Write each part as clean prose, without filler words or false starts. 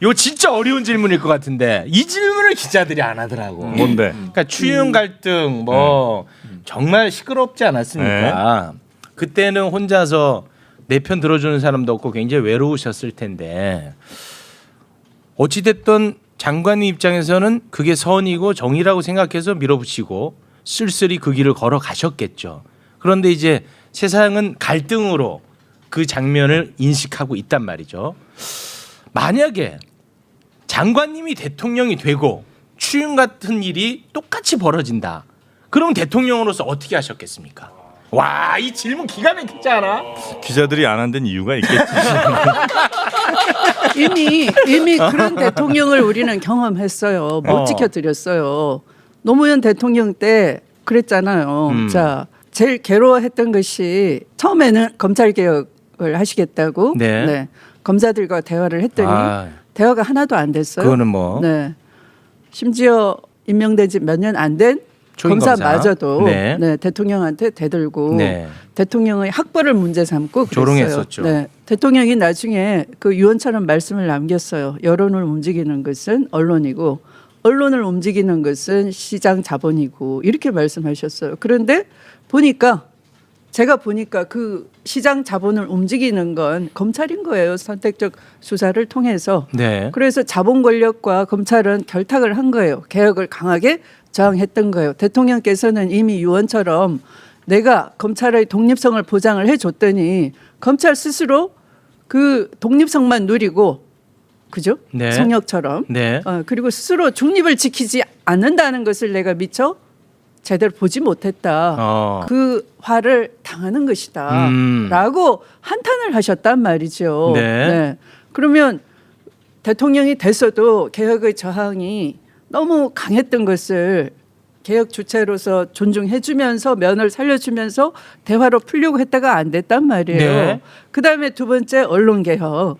이거 진짜 어려운 질문일 것 같은데 이 질문을 기자들이 안 하더라고. 뭔데? 그러니까 추윤 갈등 뭐 정말 시끄럽지 않았습니까? 그때는 혼자서 내 편 들어주는 사람도 없고 굉장히 외로우셨을 텐데 어찌됐든 장관님 입장에서는 그게 선이고 정의라고 생각해서 밀어붙이고 쓸쓸히 그 길을 걸어가셨겠죠. 그런데 이제 세상은 갈등으로 그 장면을 인식하고 있단 말이죠. 만약에 장관님이 대통령이 되고 추윤 같은 일이 똑같이 벌어진다. 그럼 대통령으로서 어떻게 하셨겠습니까? 와, 이 질문 기가 막히지 않아? 기자들이 안 한 데는 이유가 있겠지. 이미 그런 대통령을 우리는 경험했어요. 못 지켜드렸어요. 노무현 대통령 때 그랬잖아요. 자, 제일 괴로워했던 것이 처음에는 검찰 개혁을 하시겠다고 네. 검사들과 대화를 했더니 대화가 하나도 안 됐어요. 그거는 뭐 네. 심지어 임명된 지 몇 년 안 된 검사마저도 네. 대통령한테 대들고 네. 대통령의 학벌을 문제 삼고 그랬어요. 조롱했었죠. 네. 대통령이 나중에 그 유언처럼 말씀을 남겼어요. 여론을 움직이는 것은 언론이고 언론을 움직이는 것은 시장 자본이고 이렇게 말씀하셨어요. 그런데 제가 보니까 그 시장 자본을 움직이는 건 검찰인 거예요. 선택적 수사를 통해서. 네. 그래서 자본 권력과 검찰은 결탁을 한 거예요. 개혁을 강하게 저항했던 거예요. 대통령께서는 이미 유언처럼 내가 검찰의 독립성을 보장을 해줬더니 검찰 스스로 그 독립성만 누리고 그죠? 네. 성역처럼. 네. 그리고 스스로 중립을 지키지 않는다는 것을 내가 미처 제대로 보지 못했다. 그 화를 당하는 것이다. 라고 한탄을 하셨단 말이죠. 네. 그러면 대통령이 됐어도 개혁의 저항이 너무 강했던 것을 개혁 주체로서 존중해주면서 면을 살려주면서 대화로 풀려고 했다가 안 됐단 말이에요. 네. 그다음에 두 번째 언론개혁.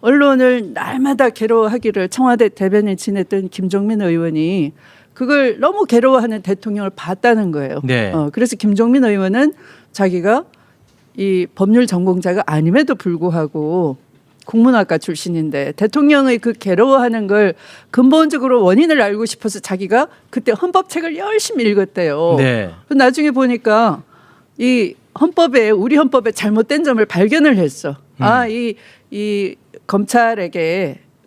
언론을 날마다 괴로워하기를 청와대 대변인 지냈던 김종민 의원이 그걸 너무 괴로워하는 대통령을 봤다는 거예요. 네. 그래서 김종민 의원은 자기가 이 법률 전공자가 아님에도 불구하고 국문학과 출신인데 대통령의 그 괴로워하는 걸 근본적으로 원인을 알고 싶어서 자기가 그때 헌법책을 열심히 읽었대요. 네. 나중에 보니까 이 헌법에 우리 헌법에 잘못된 점을 발견을 했어. 이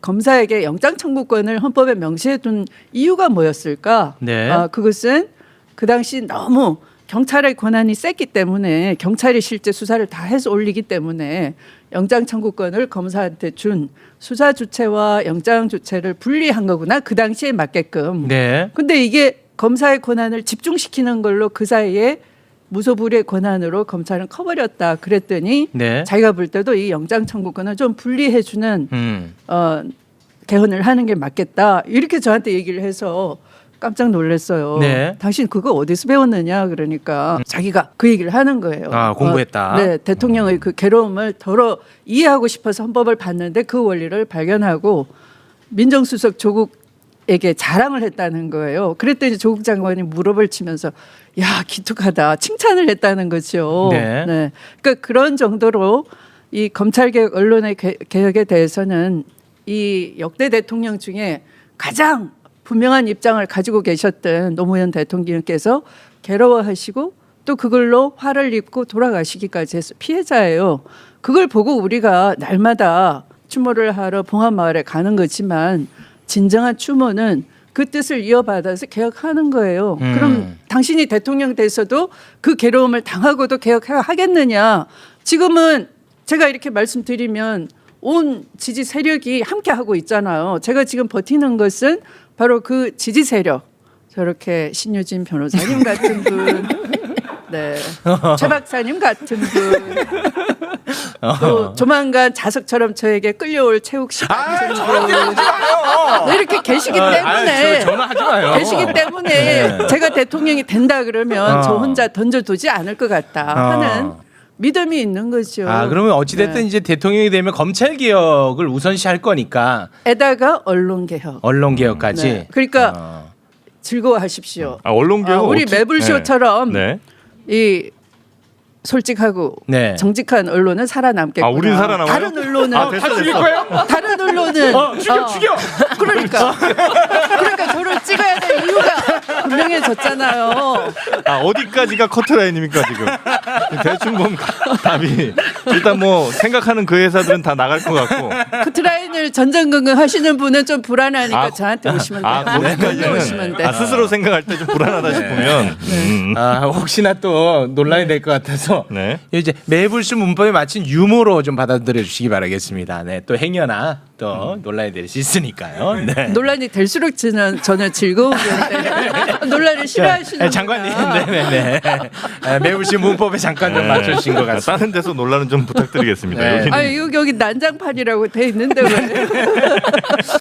검사에게 영장 청구권을 헌법에 명시해둔 이유가 뭐였을까? 네. 그것은 그 당시 너무 경찰의 권한이 셌기 때문에 경찰이 실제 수사를 다 해서 올리기 때문에 영장 청구권을 검사한테 준 수사 주체와 영장 주체를 분리한 거구나. 그 당시에 맞게끔. 네. 근데 이게 검사의 권한을 집중시키는 걸로 그 사이에 무소불위의 권한으로 검찰은 커버렸다. 그랬더니 네. 자기가 볼 때도 이 영장 청구권을 좀 분리해주는 개헌을 하는 게 맞겠다. 이렇게 저한테 얘기를 해서 깜짝 놀랐어요. 네. 당신 그거 어디서 배웠느냐 그러니까 자기가 그 얘기를 하는 거예요. 공부했다. 네, 대통령의 그 괴로움을 덜어 이해하고 싶어서 헌법을 봤는데 그 원리를 발견하고 민정수석 조국에게 자랑을 했다는 거예요. 그랬더니 조국 장관이 무릎을 치면서 야 기특하다 칭찬을 했다는 거죠. 네. 그러니까 그런 정도로 이 검찰개혁 언론의 개혁에 대해서는 이 역대 대통령 중에 가장 분명한 입장을 가지고 계셨던 노무현 대통령께서 괴로워하시고 또 그걸로 화를 입고 돌아가시기까지 해서 피해자예요. 그걸 보고 우리가 날마다 추모를 하러 봉화마을에 가는 거지만 진정한 추모는 그 뜻을 이어받아서 개혁하는 거예요. 그럼 당신이 대통령 돼서도 그 괴로움을 당하고도 개혁하겠느냐. 지금은 제가 이렇게 말씀드리면 온 지지 세력이 함께 하고 있잖아요. 제가 지금 버티는 것은 바로 그 지지 세력. 저렇게 신유진 변호사님 같은 분, 네, 최 박사님 같은 분, 또 조만간 자석처럼 저에게 끌려올 최욱 씨 같은 분 이렇게 계시기 때문에 전화하지 마요. 계시기 때문에 제가 대통령이 된다 그러면 저 혼자 던져두지 않을 것 같다 하는 믿음이 있는 거죠. 그러면 어찌됐든 이제 대통령이 되면 검찰 개혁을 우선시할 거니까. 에다가 언론 개혁. 언론 개혁까지. 네. 그러니까 즐거워하십시오. 언론 개혁 우리 매불쇼처럼 이 솔직하고 네. 정직한 언론은 살아남겠구나. 아, 우린 살아남아요? 다른 언론은 아, 됐어, 다 죽일 됐어. 거예요? 다른 언론은 죽여. 그러니까 저를 찍어야 될 이유가 분명해졌잖아요. 아, 어디까지가 커트라인입니까 지금? 대충 보면 답이 일단 뭐 생각하는 그 회사들은 다 나갈 것 같고. 커트라인을 전전긍긍 하시는 분은 좀 불안하니까 아, 저한테 오시면 돼요. 아, 저한테 거기까지는 오시면 돼. 아, 스스로 생각할 때 좀 불안하다 싶으면. 혹시나 또 논란이 될 것 같아서 네. 이제 매불수 문법에 맞춘 유머로 좀 받아들여 주시기 바라겠습니다. 네, 또 행여나 또 논란이 될 수 있으니까요. 네. 논란이 될수록 저는 즐거운 건데 논란을 싫어하시는 장관님, 분은 네네네. 매불수 문법에 잠깐 좀 맞춰주신 것 같습니다. 다른 데서 논란은 좀 부탁드리겠습니다. 네. 여기는 아 여기 난장판이라고 돼 있는데 왜?